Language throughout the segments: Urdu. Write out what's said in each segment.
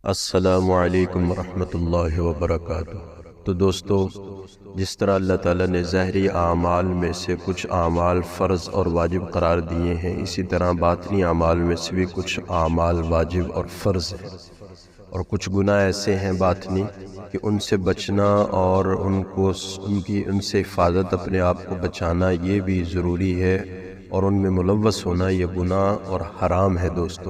السلام علیکم ورحمۃ اللہ وبرکاتہ۔ تو دوستو، جس طرح اللہ تعالیٰ نے ظاہری اعمال میں سے کچھ اعمال فرض اور واجب قرار دیے ہیں، اسی طرح باطنی اعمال میں سے بھی کچھ اعمال واجب اور فرض ہیں، اور کچھ گناہ ایسے ہیں باطنی کہ ان سے بچنا اور ان سے حفاظت، اپنے آپ کو بچانا، یہ بھی ضروری ہے، اور ان میں ملوث ہونا یہ گناہ اور حرام ہے دوستو۔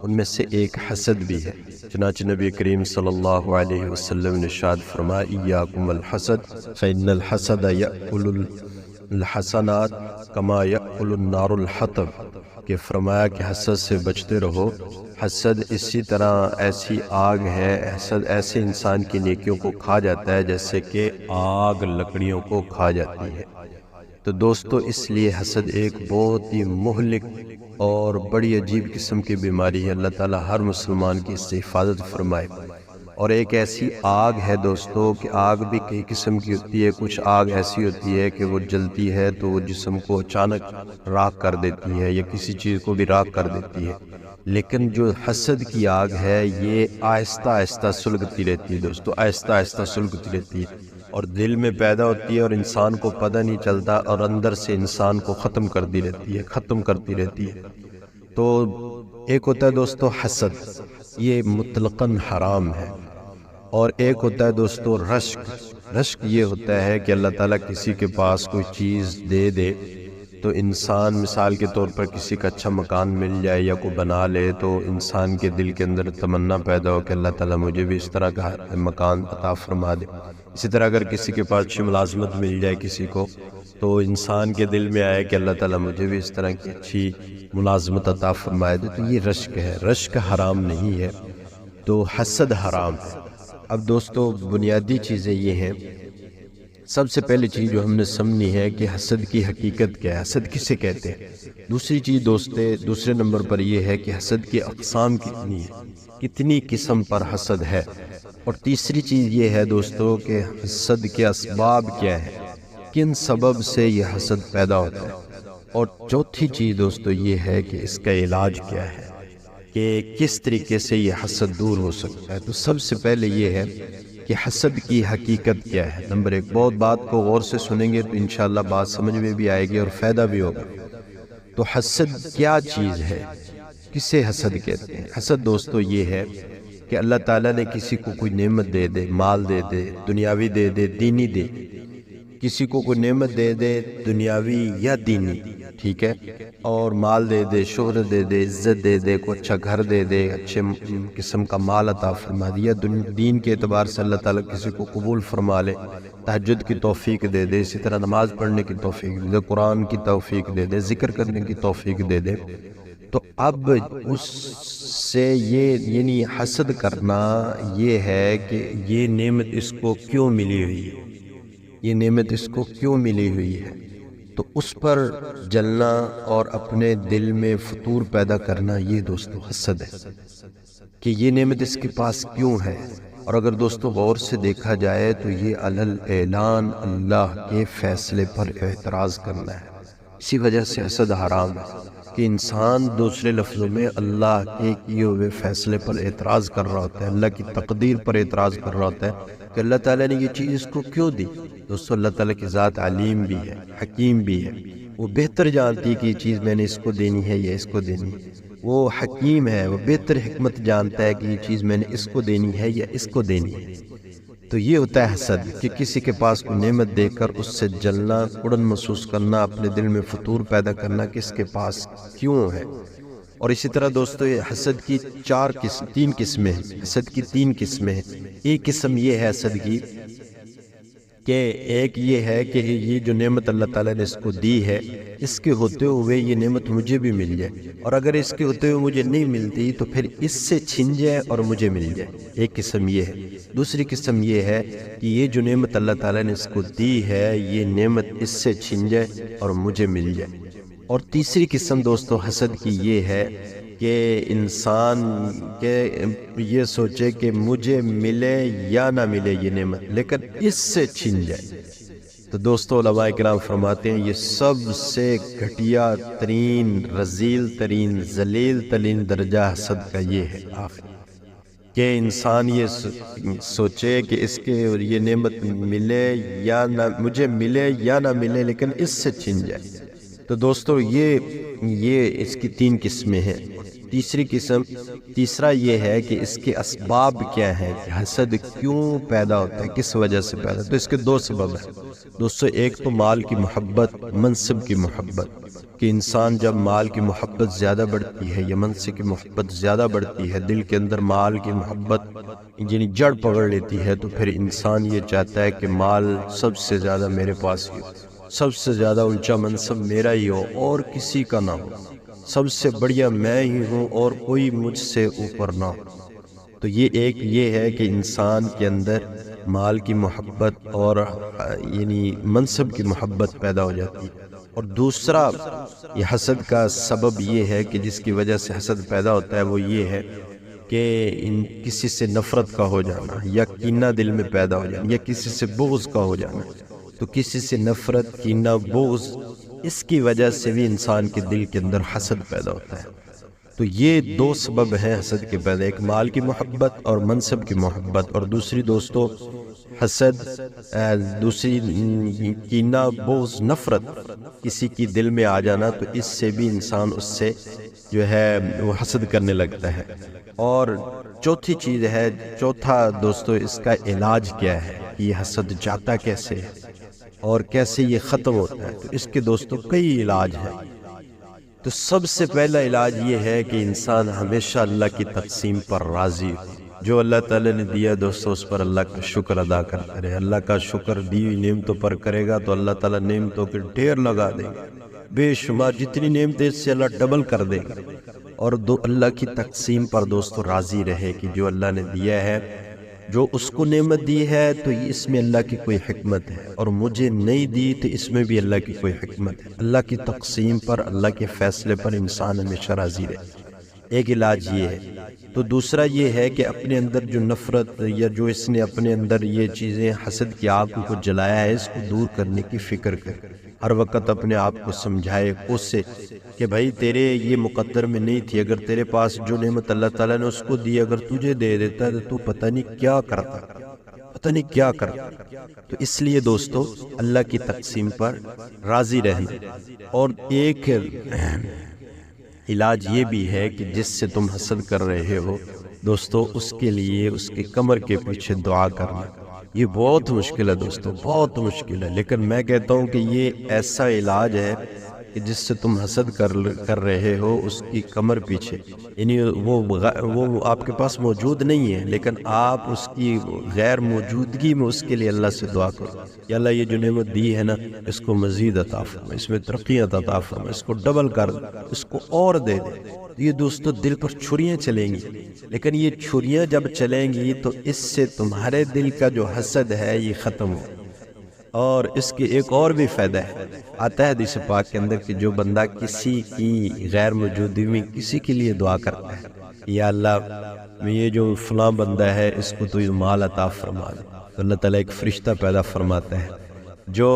ان میں سے ایک حسد بھی ہے۔ چنانچہ نبی کریم صلی اللہ علیہ وسلم نے ارشاد فرمایا: ایاکم الحسد فإن الحسد یأکل الحسنات کما یأکل النار الحطب، کہ فرمایا کہ حسد سے بچتے رہو، حسد اسی طرح ایسی آگ ہے، حسد ایسے انسان کی نیکیوں کو کھا جاتا ہے جیسے کہ آگ لکڑیوں کو کھا جاتی ہے۔ تو دوستو، اس لیے حسد ایک بہت ہی مہلک اور بڑی عجیب قسم کی بیماری ہے۔ اللہ تعالیٰ ہر مسلمان کی اس سے حفاظت فرمائے۔ اور ایک ایسی آگ ہے دوستو کہ آگ بھی کئی قسم کی ہوتی ہے۔ کچھ آگ ایسی ہوتی ہے کہ وہ جلتی ہے تو وہ جسم کو اچانک راکھ کر دیتی ہے، یا کسی چیز کو بھی راکھ کر دیتی ہے، لیکن جو حسد کی آگ ہے یہ آہستہ آہستہ سلگتی رہتی ہے دوستو، آہستہ آہستہ سلگتی رہتی ہے، اور دل میں پیدا ہوتی ہے اور انسان کو پتہ نہیں چلتا، اور اندر سے انسان کو ختم کرتی رہتی ہے۔ تو ایک ہوتا ہے دوستو حسد، یہ مطلقاً حرام ہے، اور ایک ہوتا ہے دوستو رشک۔ رشک یہ ہوتا ہے کہ اللہ تعالیٰ کسی کے پاس کوئی چیز دے دے تو انسان، مثال کے طور پر کسی کا اچھا مکان مل جائے یا کوئی بنا لے، تو انسان کے دل کے اندر تمنا پیدا ہو کہ اللہ تعالیٰ مجھے بھی اس طرح کا مکان عطا فرما دے۔ اسی طرح اگر کسی کے پاس اچھی ملازمت مل جائے کسی کو، تو انسان کے دل میں آئے کہ اللہ تعالیٰ مجھے بھی اس طرح کی اچھی ملازمت عطا فرمائے دے، تو یہ رشک ہے۔ رشک حرام نہیں ہے، تو حسد حرام ہے۔ اب دوستو، بنیادی چیزیں یہ ہیں۔ سب سے پہلی چیز جو ہم نے سمجھنی ہے کہ حسد کی حقیقت کیا ہے، حسد کسے کہتے ہیں۔ دوسری چیز دوسرے نمبر پر یہ ہے کہ حسد کی اقسام کتنی ہے، کتنی قسم پر حسد ہے۔ اور تیسری چیز یہ ہے دوستو کہ حسد کے اسباب کیا ہے، کن سبب سے یہ حسد پیدا ہوتا ہے۔ اور چوتھی چیز دوستو یہ ہے کہ اس کا علاج کیا ہے، کہ کس طریقے سے یہ حسد دور ہو سکتا ہے۔ تو سب سے پہلے یہ ہے کہ حسد کی حقیقت کیا ہے۔ نمبر ایک، بہت بات کو غور سے سنیں گے تو انشاءاللہ بات سمجھ میں بھی آئے گی اور فائدہ بھی ہوگا۔ تو حسد کیا چیز ہے، کسے حسد کہتے ہیں؟ حسد دوستو یہ ہے کہ اللہ تعالیٰ نے کسی کو کوئی نعمت دے دے، مال دے دے، دنیاوی دے دے، دینی دے، کسی کو کوئی نعمت دے دے دنیاوی یا دینی، ٹھیک ہے، اور مال دے دے، شہرت دے دے، عزت دے دے، کوئی اچھا گھر دے دے، اچھے قسم کا مال عطا فرما دیا، دین کے اعتبار سے اللہ تعالیٰ کسی کو قبول فرما لے، تہجد کی توفیق دے دے، اسی طرح نماز پڑھنے کی توفیق دے دے، قرآن کی توفیق دے دے، ذکر کرنے کی توفیق دے دے، تو اب اس سے یہ یعنی حسد کرنا یہ ہے کہ یہ نعمت اس کو کیوں ملی ہوئی ہے، یہ نعمت اس کو کیوں ملی ہوئی ہے، تو اس پر جلنا اور اپنے دل میں فتور پیدا کرنا، یہ دوستو حسد ہے کہ یہ نعمت اس کے پاس کیوں ہے۔ اور اگر دوستو غور سے دیکھا جائے تو یہ علل اعلان اللہ کے فیصلے پر اعتراض کرنا ہے، اسی وجہ سے حسد حرام ہے کہ انسان دوسرے لفظوں میں اللہ کے کیے ہوئے فیصلے پر اعتراض کر رہا ہوتا ہے، اللہ کی تقدیر پر اعتراض کر رہا ہوتا ہے کہ اللہ تعالیٰ نے یہ چیز اس کو کیوں دی۔ دوستو، اللہ تعالیٰ کی ذات علیم بھی ہے، حکیم بھی ہے، وہ بہتر جانتی ہے کہ یہ چیز میں نے اس کو دینی ہے یا اس کو دینی ہے، وہ حکیم ہے، وہ بہتر حکمت جانتا ہے کہ یہ چیز میں نے اس کو دینی ہے یا اس کو دینی ہے۔ تو یہ ہوتا ہے حسد، کہ کسی کے پاس کوئی نعمت دے کر اس سے جلنا، اڑن محسوس کرنا، اپنے دل میں فتور پیدا کرنا کہ اس کے پاس کیوں ہے۔ اور اسی طرح دوستو، یہ حسد کی تین قسمیں ہیں، حسد کی تین قسمیں ہیں۔ ایک قسم یہ ہے حسد کی کہ ایک یہ ہے کہ یہ جو نعمت اللہ تعالیٰ نے اس کو دی ہے، اس کے ہوتے ہوئے یہ نعمت مجھے بھی مل جائے، اور اگر اس کے ہوتے ہوئے مجھے نہیں ملتی تو پھر اس سے چھن جائے اور مجھے مل جائے۔ ایک قسم یہ ہے۔ دوسری قسم یہ ہے کہ یہ جو نعمت اللہ تعالیٰ نے اس کو دی ہے، یہ نعمت اس سے چھن جائے اور مجھے مل جائے۔ اور تیسری قسم دوستو حسد کی یہ ہے کہ انسان کے یہ سوچے کہ مجھے ملے یا نہ ملے یہ نعمت، لیکن اس سے چھن جائے۔ تو دوستو، علماء کرام فرماتے ہیں یہ سب سے گھٹیا ترین، رذیل ترین، ذلیل ترین درجہ حسد کا یہ ہے آخری۔ کہ انسان یہ سوچے کہ اس کے یہ نعمت ملے یا نہ، مجھے ملے یا نہ ملے لیکن اس سے چھن جائے۔ تو دوستو یہ اس کی 3 قسمیں ہیں۔ تیسرا یہ ہے کہ اس کے اسباب کیا ہیں، کہ حسد کیوں پیدا ہوتا ہے، کس وجہ سے پیدا ہوتا ہے۔ تو اس کے 2 سبب ہیں دوستو۔ ایک تو مال کی محبت، منصب کی محبت، کہ انسان جب مال کی محبت زیادہ بڑھتی ہے یا منصب کی محبت زیادہ بڑھتی ہے، دل کے اندر مال کی محبت یعنی جڑ پکڑ لیتی ہے، تو پھر انسان یہ چاہتا ہے کہ مال سب سے زیادہ میرے پاس ہی ہو، سب سے زیادہ اونچا منصب میرا ہی ہو اور کسی کا نہ ہو، سب سے بڑھیا میں ہی ہوں اور کوئی مجھ سے اوپر نہ ہو۔ تو یہ ہے کہ انسان کے اندر مال کی محبت اور یعنی منصب کی محبت پیدا ہو جاتی ہے۔ اور دوسرا یہ حسد کا سبب یہ ہے کہ جس کی وجہ سے حسد پیدا ہوتا ہے، وہ یہ ہے کہ کسی سے نفرت کا ہو جانا یا کینہ دل میں پیدا ہو جانا یا کسی سے بغض کا ہو جانا۔ تو کسی سے نفرت، کینہ، بغض، اس کی وجہ سے بھی انسان کے دل کے اندر حسد پیدا ہوتا ہے۔ تو یہ 2 سبب ہیں حسد کے پیدا، ایک مال کی محبت اور منصب کی محبت، اور دوسری دوستو حسد، دوسری کینہ، بغض، نفرت کسی کی دل میں آ جانا، تو اس سے بھی انسان اس سے جو ہے وہ حسد کرنے لگتا ہے۔ اور چوتھی چیز ہے، چوتھا دوستو اس کا علاج کیا ہے، کہ یہ حسد جاتا کیسے ہے اور کیسے یہ ختم ہوتا ہے۔ تو اس کے دوستو کئی علاج ہیں۔ تو سب سے پہلا علاج یہ ہے کہ انسان ہمیشہ اللہ کی تقسیم پر راضی ہو، جو اللہ تعالیٰ نے دیا دوستو اس پر اللہ کا شکر ادا کرتا رہے۔ اللہ کا شکر دی ہوئی نعمتوں پر کرے گا تو اللہ تعالیٰ نعمتوں کے ڈھیر لگا دے گا، بے شمار جتنی نعمتیں اس سے اللہ ڈبل کر دے گا۔ اور اللہ کی تقسیم پر دوستو راضی رہے کہ جو اللہ نے دیا ہے، جو اس کو نعمت دی ہے تو اس میں اللہ کی کوئی حکمت ہے، اور مجھے نہیں دی تو اس میں بھی اللہ کی کوئی حکمت ہے۔ اللہ کی تقسیم پر، اللہ کے فیصلے پر انسان ہمیشہ راضی رہے، ایک علاج یہ ہے۔ تو دوسرا یہ ہے کہ اپنے اندر جو نفرت یا جو اس نے اپنے اندر یہ چیزیں حسد کی آگ کو جلایا ہے، اس کو دور کرنے کی فکر کرے، ہر وقت اپنے آپ کو سمجھائے، کوسے کہ بھائی تیرے یہ مقدر میں نہیں تھی، اگر تیرے پاس جو نعمت اللہ تعالیٰ نے اس کو دی اگر تجھے دے دیتا تو تو پتہ نہیں کیا کرتا، پتہ نہیں کیا کرتا۔ تو اس لیے دوستو اللہ کی تقسیم پر راضی رہنا۔ اور ایک علاج یہ بھی ہے کہ جس سے تم حسد کر رہے ہو دوستو، اس کے لیے اس کے کمر کے پیچھے دعا کرنا۔ یہ بہت مشکل ہے دوستو، بہت مشکل ہے، لیکن میں کہتا ہوں کہ یہ ایسا علاج ہے کہ جس سے تم حسد کر رہے ہو، اس کی کمر پیچھے، یعنی وہ آپ کے پاس موجود نہیں ہے، لیکن آپ اس کی غیر موجودگی میں اس کے لیے اللہ سے دعا کرو، یا اللہ یہ جو نعمت دی ہے نا، اس کو مزید عطا فرما، اس میں ترقیت عطا فرما، اس کو ڈبل کر دے، اس کو اور دے دے۔ یہ دوستو دل پر چھریاں چلیں گی، لیکن یہ چھریاں جب چلیں گی تو اس سے تمہارے دل کا جو حسد ہے یہ ختم ہو۔ اور اس کے ایک اور بھی فائدہ ہے، آتا ہے حدیث پاک کے اندر کہ جو بندہ کسی کی غیر موجودگی میں کسی کے لیے دعا کرتا ہے، یا اللہ یہ جو فلاں بندہ ہے اس کو تو یہ مال عطا فرما دے، تو اللہ تعالیٰ ایک فرشتہ پیدا فرماتا ہے جو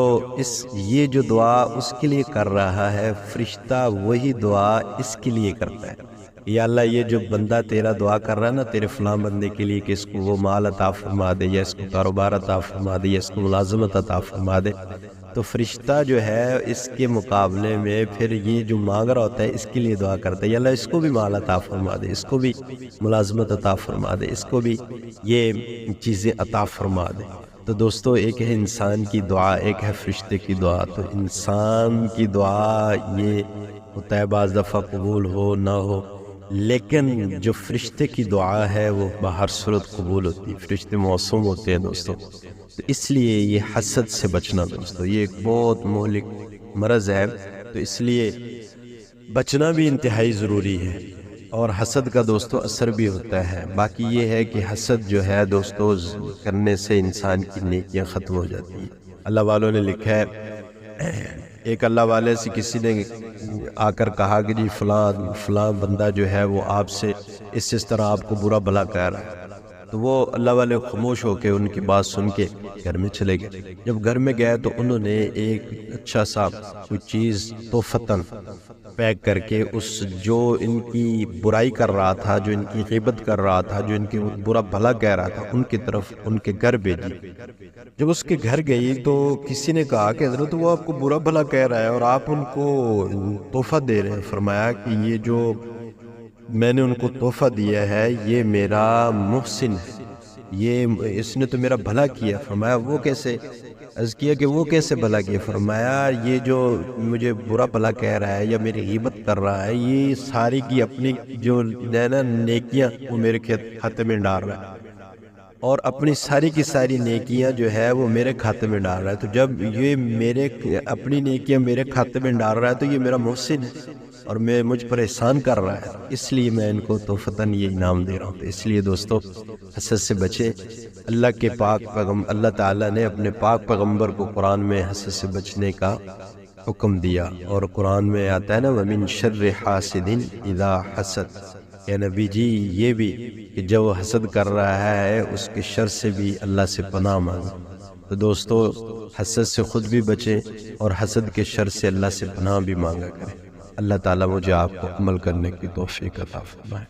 یہ جو دعا اس کے لیے کر رہا ہے، فرشتہ وہی دعا اس کے لیے کرتا ہے، یا اللہ یہ جو بندہ تیرا دعا کر رہا ہے نا تیرے فلاں بندے کے لیے کہ اس کو وہ مال عطا فرما دے، یا اس کو کاروبار عطا فرما دے، یا اس کو ملازمت عطا فرما دے، تو فرشتہ جو ہے اس کے مقابلے میں پھر یہ جو مانگ رہا ہوتا ہے اس کے لیے دعا کرتا ہے، یا اللہ اس کو بھی مال عطا فرما دے، اس کو بھی ملازمت عطا فرما دے، اس کو بھی یہ چیزیں عطا فرما دے۔ تو دوستو ایک ہے انسان کی دعا، ایک ہے فرشتے کی دعا۔ تو انسان کی دعا یہ ہوتا ہے بعض دفعہ قبول ہو نہ ہو، لیکن جو فرشتے کی دعا ہے وہ بہر صورت قبول ہوتی ہے، فرشتے معصوم ہوتے ہیں دوستو۔ تو اس لیے یہ حسد سے بچنا دوستو، یہ ایک بہت مہلک مرض ہے، تو اس لیے بچنا بھی انتہائی ضروری ہے، اور حسد کا دوستو اثر بھی ہوتا ہے۔ باقی یہ ہے کہ حسد جو ہے دوستو کرنے سے انسان کی نیکیاں ختم ہو جاتی ہیں۔ اللہ والوں نے لکھا ہے، ایک اللہ والے سے کسی نے آ کر کہا کہ جی فلاں بندہ جو ہے وہ آپ سے اس طرح آپ کو برا بھلا کہہ رہا ہے، تو وہ اللہ والے خاموش ہو کے ان کی بات سن کے گھر میں چلے گئے۔ جب گھر میں گئے تو انہوں نے ایک اچھا سا کوئی چیز تحفتاً پیک کر کے اس جو ان کی برائی کر رہا تھا، جو ان کی غیبت کر رہا تھا، جو ان کی برا بھلا کہہ رہا تھا، ان کی طرف ان کے گھر بھیجی۔ جب اس کے گھر گئی تو کسی نے کہا کہ حضرت وہ آپ کو برا بھلا کہہ رہا ہے اور آپ ان کو تحفہ دے رہے ہیں۔ فرمایا کہ یہ جو میں نے ان کو تحفہ دیا ہے یہ میرا محسن ہے، یہ اس نے تو میرا بھلا کیا۔ فرمایا وہ کیسے؟ عرض کیا کہ وہ کیسے بھلا کیا؟ فرمایا یہ جو مجھے برا بھلا کہہ رہا ہے یا میری غیبت کر رہا ہے، یہ ساری کی اپنی جو نیکیاں وہ میرے کھاتے میں ڈال رہا ہے، اور اپنی ساری کی ساری نیکیاں جو ہے وہ میرے کھاتے میں ڈال رہا ہے۔ تو جب یہ میرے اپنی نیکیاں میرے کھاتے میں ڈال رہا ہے تو یہ میرا محسن ہے اور میں مجھ پر احسان کر رہا ہے، اس لیے میں ان کو تحفتاً یہ انعام دے رہا ہوں۔ تو اس لیے دوستو حسد سے بچیں۔ اللہ تعالیٰ نے اپنے پاک پیغمبر کو قرآن میں حسد سے بچنے کا حکم دیا، اور قرآن میں آتا ہے نا وَمِن شَرِّ حَاسِدٍ اِذَا حَسَد، کہ نبی جی یہ بھی کہ جب وہ حسد کر رہا ہے اس کے شر سے بھی اللہ سے پناہ مانگو۔ تو دوستو حسد سے خود بھی بچیں اور حسد کے شر سے اللہ سے پناہ بھی مانگا کریں۔ اللہ تعالیٰ مجھے آپ کو عمل کرنے کی توفیق عطا فرمائے۔